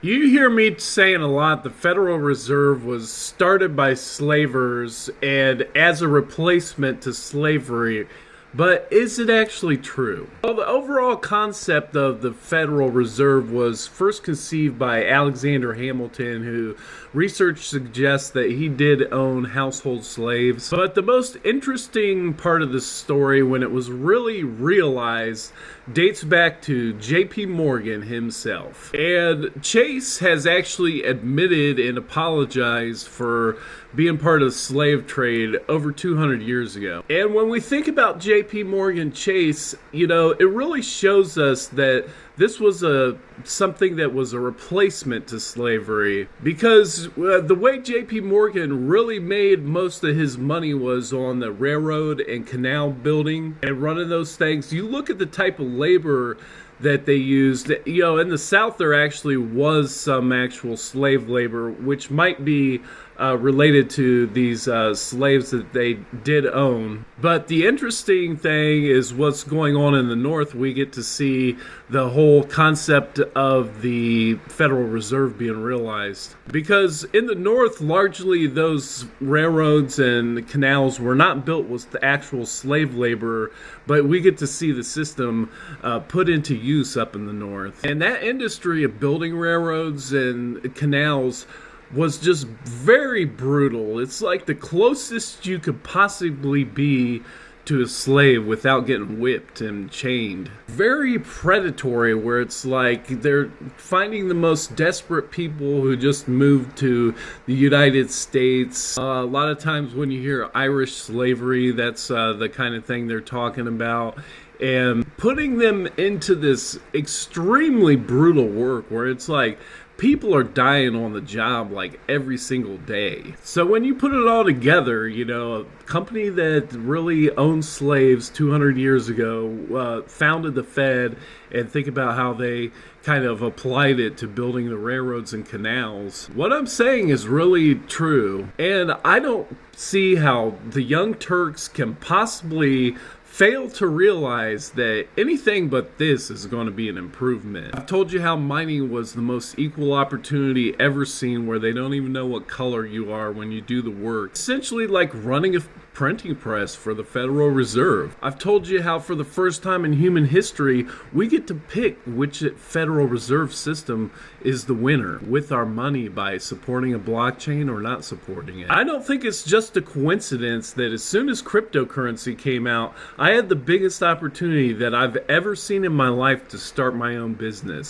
You hear me saying a lot the Federal Reserve was started by slavers and as a replacement to slavery. But is it actually true? Well, the overall concept of the Federal Reserve was first conceived by Alexander Hamilton, who research suggests that he did own household slaves. But the most interesting part of the story, when it was really realized, dates back to J.P. Morgan himself. And Chase has actually admitted and apologized for being part of the slave trade over 200 years ago. And when we think about J.P. Morgan Chase, it really shows us that this was something that was a replacement to slavery, because the way J.P. Morgan really made most of his money was on the railroad and canal building and running those things. You look at the type of labor that they used. In the South there actually was some actual slave labor, which might be related to these slaves that they did own. But the interesting thing is what's going on in the North. We get to see the whole concept of the Federal Reserve being realized. Because in the North, largely those railroads and canals were not built with the actual slave labor, but we get to see the system put into use up in the North. And that industry of building railroads and canals was just very brutal. It's like the closest you could possibly be to a slave without getting whipped and chained. Very predatory, where it's like they're finding the most desperate people who just moved to the United States. A lot of times when you hear Irish slavery, that's the kind of thing they're talking about. And putting them into this extremely brutal work where it's like people are dying on the job like every single day. So when you put it all together, a company that really owned slaves 200 years ago founded the Fed, and think about how they kind of applied it to building the railroads and canals. What I'm saying is really true, and I don't see how the Young Turks can possibly fail to realize that anything but this is going to be an improvement. I've told you how mining was the most equal opportunity ever seen, where they don't even know what color you are when you do the work. Essentially like running a printing press for the Federal Reserve. I've told you how for the first time in human history, we get to pick which Federal Reserve system is the winner with our money by supporting a blockchain or not supporting it. I don't think it's just a coincidence that as soon as cryptocurrency came out, I had the biggest opportunity that I've ever seen in my life to start my own business.